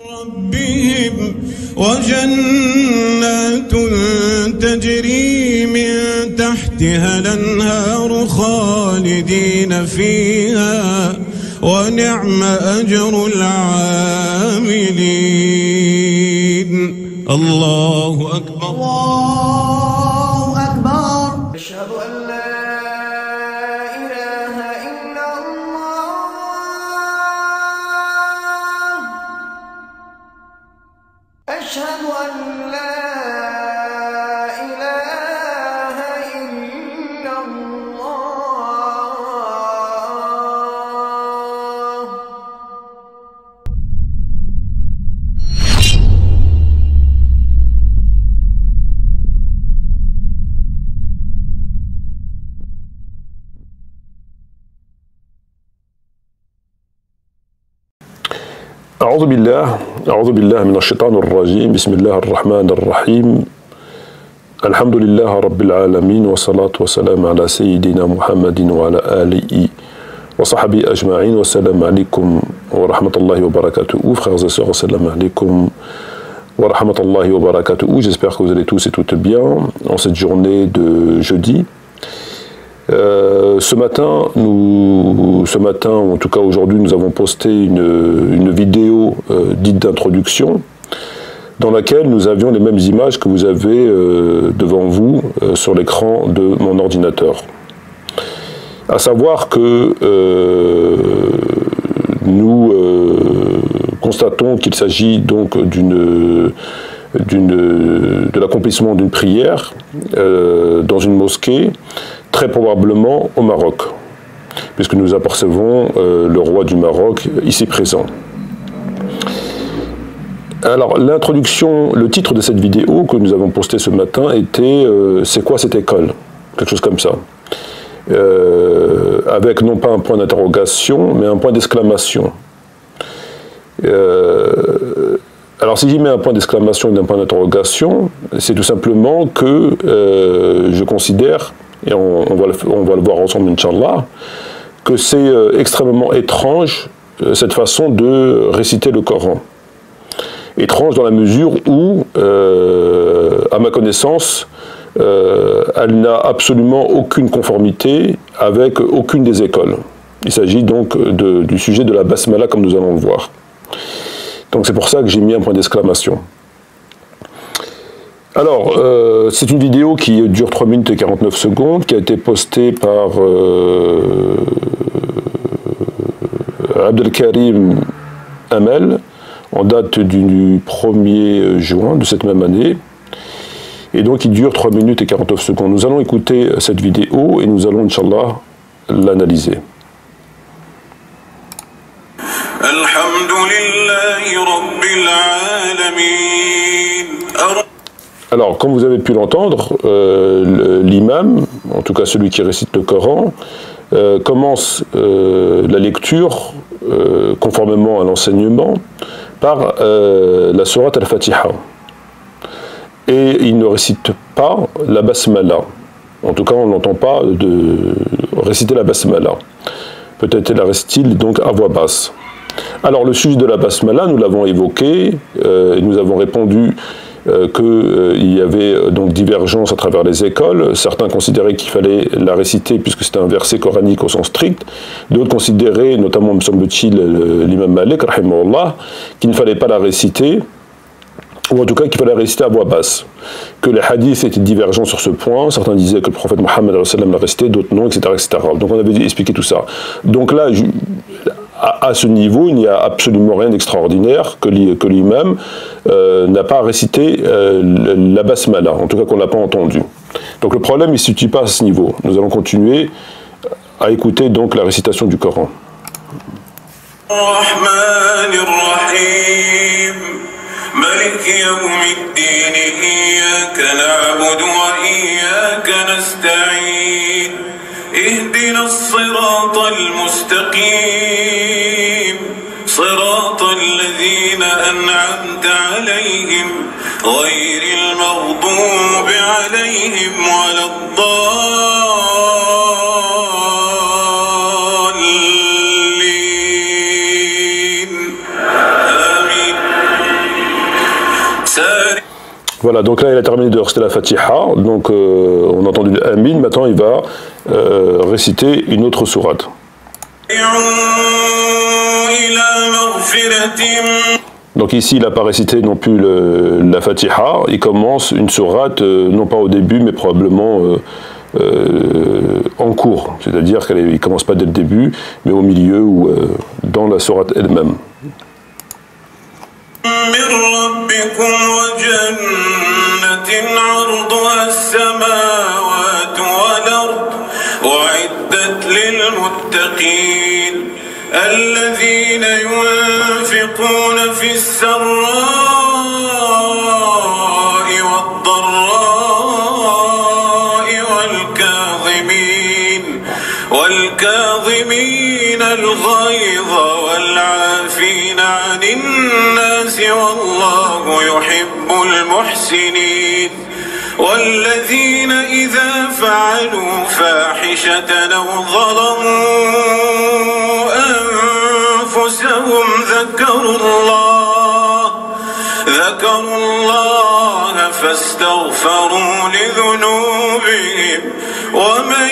ربهم وجنات تجري من تحتها الأنهار خالدين فيها ونعم أجر العاملين. الله أكبر. الله أكبر. أشهد أن لا إله إلا الله. أشهد أن لا إله إلا الله. أعوذ بالله من الشيطان الرجيم. بسم الله الرحمن الرحيم. الحمد لله رب العالمين والصلاة والسلام على سيدنا محمد وعلى آله وصحبه أجمعين. والسلام عليكم ورحمة الله وبركاته. Frères et sœurs, assalamu alaikum wa rahmatullahi wa barakatuh. J'espère que vous allez tous et toutes bien en cette journée de jeudi. Ce matin, ou en tout cas aujourd'hui, nous avons posté une vidéo dite d'introduction dans laquelle nous avions les mêmes images que vous avez devant vous sur l'écran de mon ordinateur. À savoir que nous constatons qu'il s'agit donc de l'accomplissement d'une prière dans une mosquée, très probablement au Maroc, puisque nous apercevons le roi du Maroc ici présent. Alors l'introduction, le titre de cette vidéo que nous avons postée ce matin était c'est quoi cette école? Quelque chose comme ça. Avec non pas un point d'interrogation, mais un point d'exclamation. Alors si j'y mets un point d'exclamation et un point d'interrogation, c'est tout simplement que je considère, et on va le voir ensemble, Inch'Allah, que c'est extrêmement étrange cette façon de réciter le Coran. Étrange dans la mesure où, à ma connaissance, elle n'a absolument aucune conformité avec aucune des écoles. Il s'agit donc du sujet de la basmala comme nous allons le voir. Donc c'est pour ça que j'ai mis un point d'exclamation. Alors, c'est une vidéo qui dure 3 minutes et 49 secondes, qui a été postée par Abdelkarim Amel, en date du 1er juin de cette même année. Et donc il dure 3 minutes et 49 secondes. Nous allons écouter cette vidéo et nous allons, Inch'Allah, l'analyser. Alors, comme vous avez pu l'entendre, l'imam, en tout cas celui qui récite le Coran, commence la lecture, conformément à l'enseignement, par la sourate Al-Fatiha. Et il ne récite pas la basmala. En tout cas, on n'entend pas de réciter la basmala. Peut-être la récite-t-il donc à voix basse. Alors, le sujet de la basmala, nous l'avons évoqué, et nous avons répondu qu'il y avait donc divergence à travers les écoles. Certains considéraient qu'il fallait la réciter puisque c'était un verset coranique au sens strict. D'autres considéraient, notamment me semble-t-il l'imam Malik, rahimahullah, qu'il ne fallait pas la réciter, ou en tout cas qu'il fallait la réciter à voix basse. Que les hadiths étaient divergents sur ce point. Certains disaient que le prophète Mohammed l'a récité, d'autres non, etc., etc. Donc on avait expliqué tout ça. Donc là, à ce niveau, il n'y a absolument rien d'extraordinaire que l'imam n'a pas récité la basmala, en tout cas qu'on n'a pas entendu. Donc le problème, il ne se situe pas à ce niveau. Nous allons continuer à écouter donc la récitation du Coran. مالك يوم الدين إياك نعبد وإياك نستعين اهدنا الصراط المستقيم صراط الذين أنعمت عليهم غير المغضوب عليهم ولا الضالين آمين. Voilà, donc là il a terminé de réciter la Fatiha, donc on a entendu le Amin, maintenant il va réciter une autre sourate. Donc ici il n'a pas récité non plus la Fatiha, il commence une sourate, non pas au début mais probablement en cours, c'est-à-dire qu'il ne commence pas dès le début, mais au milieu ou dans la sourate elle-même. الذين ينفقون في السراء والضراء والكاظمين الغيظ والعافين عن الناس والله يحب المحسنين والذين إذا فعلوا فاحشة أو ظلموا أنفسهم ذكروا الله فاستغفروا لذنوبهم ومن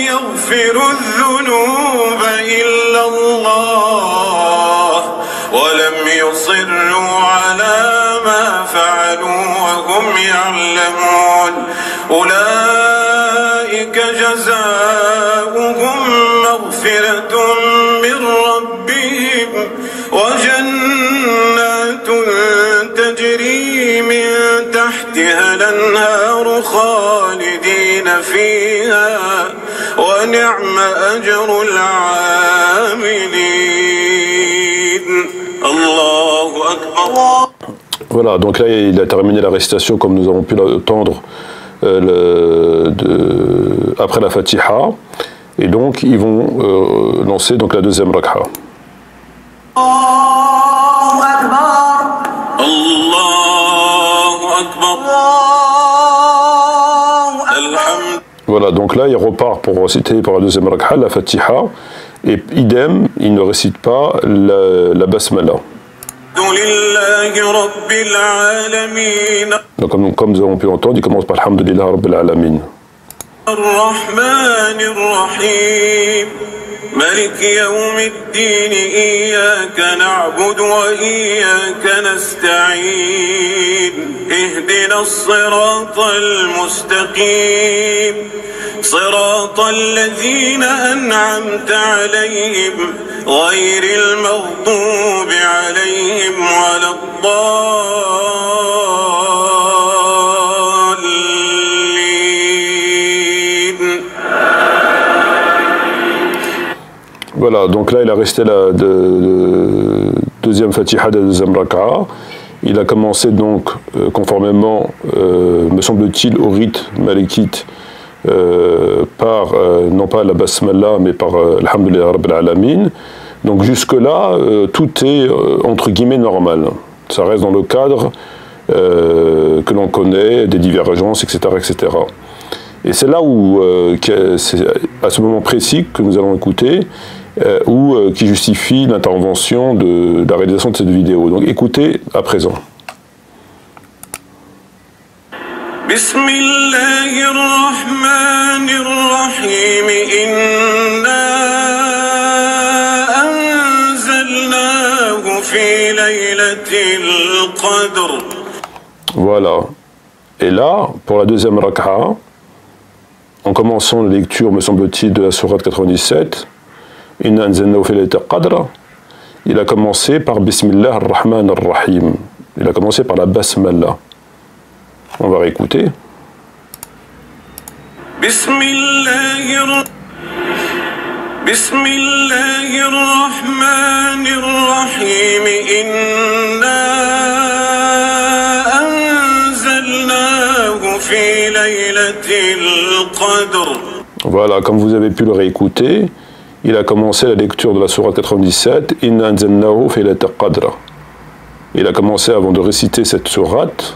يغفر الذنوب إلا الله ولم يصروا على ما فعلوا وهم يعلمون أولئك جزاؤهم مغفرة من ربهم وجنات تجري من تحتها الأنهار خالدين فيها ونعم أجر العاملين الله أكبر. Voilà, donc là il a terminé la récitation comme nous avons pu l'entendre après la Fatiha, et donc ils vont lancer donc la deuxième rakha. Allahu Akbar. Allahu Akbar. Alhamdulillah. Voilà, donc là il repart pour réciter pour la deuxième rakha la Fatiha, et idem, il ne récite pas la basmala. Donc comme nous avons pu l'entendre, il commence par Alhamdulillah Rabbil Alamin. الرحمن الرحيم مالك يوم الدين إياك نعبد وإياك نستعين اهدنا الصراط المستقيم صراط الذين أنعمت عليهم غير المغضوب عليهم ولا الضالين. Voilà, donc là il a resté la deuxième Fatiha de la deuxième Raka'a. Il a commencé donc conformément, me semble-t-il, au rite malikite, par, non pas la basmala, mais par Alhamdulillah Rabbil Alamin. Donc jusque-là, tout est entre guillemets normal. Ça reste dans le cadre que l'on connaît, des divergences, etc. etc. Et c'est là où, c'est à ce moment précis que nous allons écouter, qui justifie l'intervention de la réalisation de cette vidéo. Donc écoutez à présent. Bismillahirrahmanirrahim. Inna anzalnahu fi laylatil qadr. Voilà. Et là, pour la deuxième rak'a, en commençant la lecture, me semble-t-il, de la sourate 97, Inna anzalnahu fi laylatil qadr, il a commencé par Bismillah ar-Rahman ar-Rahim. Il a commencé par la basmala. On va réécouter. Bismillahirrahmanirrahim. Inna anzalnahu fi laylatil qadr. Voilà, comme vous avez pu le réécouter, il a commencé la lecture de la sourate 97, Inna anzalnahu fi laylatil qadr. Il a commencé, avant de réciter cette sourate,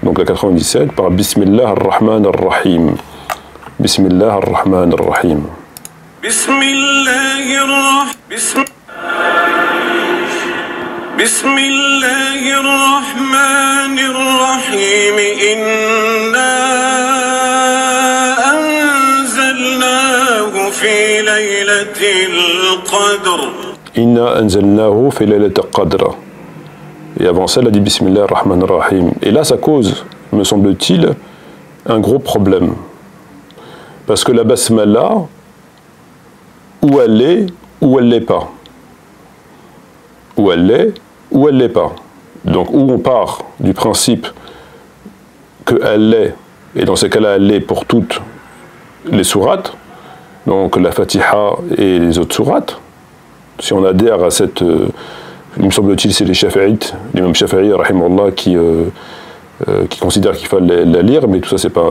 donc la 97, par Bismillah ar-Rahman ar-Rahim. Bismillah ar-Rahman ar-Rahim. Bismillahirrahmanirrahim. الرحيم إنا أنزلناه في ليلة القدر Inna anzalnahu fi laylatil qadr. Et avant ça, il a dit Bismillah ar-Rahman ar-Rahim. Et là, ça cause, me semble-t-il, un gros problème. Parce que la basmala, où elle est pas. Où elle est, ou elle l'est pas. Donc, où on part du principe qu'elle l'est, et dans ces cas-là, elle l'est pour toutes les sourates, donc la Fatiha et les autres sourates. Si on adhère à cette, il me semble-t-il, c'est les Shafi'ites, l'imam Shafi'i, rahimahullah, qui considère qu'il faut la lire, mais tout ça, c'est pas.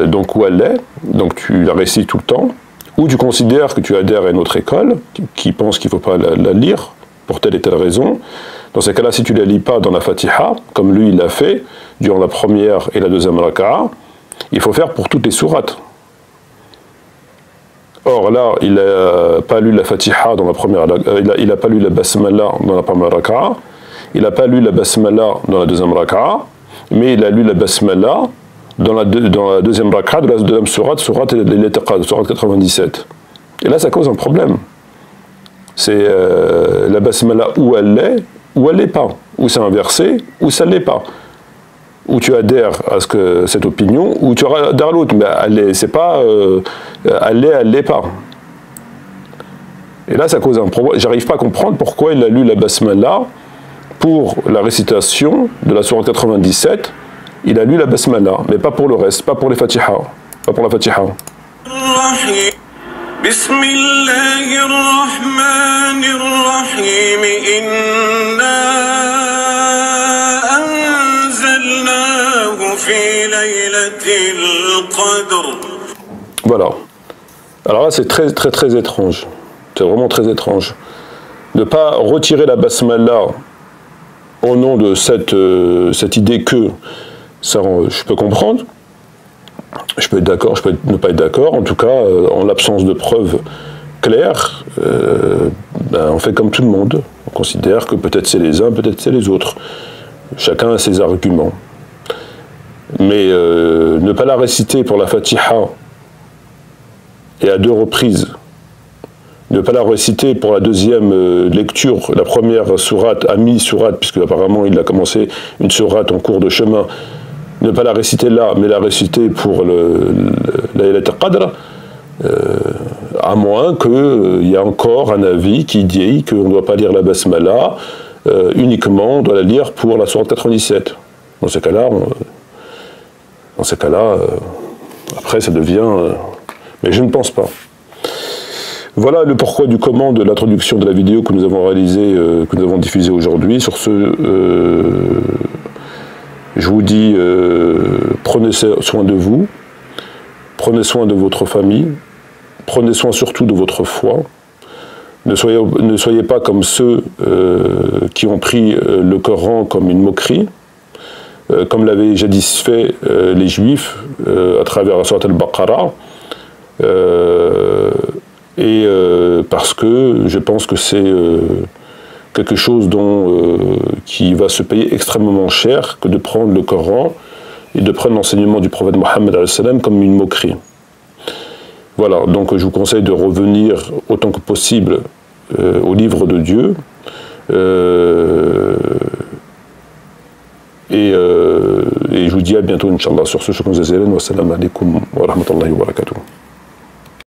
Donc, où elle est, donc tu la récites tout le temps, ou tu considères que tu adhères à une autre école, qui pense qu'il ne faut pas la lire, pour telle et telle raison. Dans ces cas-là, si tu ne la lis pas dans la Fatiha, comme lui, il l'a fait, durant la première et la deuxième raka'a, il faut faire pour toutes les sourates. Or là, il n'a pas lu la Fatiha dans la première, il n'a pas lu la Basmala dans la première raka'a, il n'a pas lu la Basmala dans la deuxième raka'a, mais il a lu la Basmala dans la deuxième raka'a de la deuxième sourate, sourate 97. Et là, ça cause un problème. C'est la Basmala où elle est, ou elle n'est pas. Ou c'est inversé, ou ça ne l'est pas. Ou tu adhères à cette opinion, ou tu adhères à l'autre. Mais c'est pas elle l'est pas. Et là, ça cause un problème. J'arrive pas à comprendre pourquoi il a lu la Basmala pour la récitation de la sourate 97. Il a lu la Basmala, mais pas pour le reste, pas pour les Fatiha. Pas pour la Fatiha. بسم الله الرحمن الرحيم إنا أنزلناه في ليلة القدر. Voilà. Alors là, c'est très étrange. C'est vraiment très étrange. Ne pas retirer la basmala au nom de cette idée que ça, je peux comprendre. Je peux être d'accord, je peux ne pas être d'accord. En tout cas, en l'absence de preuves claires, on fait comme tout le monde. On considère que peut-être c'est les uns, peut-être c'est les autres. Chacun a ses arguments. Mais ne pas la réciter pour la Fatiha et à 2 reprises, ne pas la réciter pour la deuxième lecture, la première sourate, à mi-sourate, puisque apparemment il a commencé une sourate en cours de chemin, ne pas la réciter là, mais la réciter pour la Laylatul Qadr, à moins qu'il y ait encore un avis qui dit qu'on ne doit pas lire la Basmala, uniquement on doit la lire pour la sourate 97. Dans ces cas-là, après ça devient... mais je ne pense pas. Voilà le pourquoi du comment de l'introduction de la vidéo que nous avons réalisée, que nous avons diffusée aujourd'hui. Sur ce, je vous dis, prenez soin de vous, prenez soin de votre famille, prenez soin surtout de votre foi. Ne soyez pas comme ceux qui ont pris le Coran comme une moquerie, comme l'avaient jadis fait les Juifs à travers la sourate al-Baqarah. Parce que je pense que c'est quelque chose qui va se payer extrêmement cher que de prendre le Coran et de prendre l'enseignement du prophète Mohammed comme une moquerie. Voilà, donc je vous conseille de revenir autant que possible au livre de Dieu et je vous dis à bientôt, Inch'Allah, sur ce. Shukran jazilan wa salam alaikum wa rahmatullahi wa barakatuh.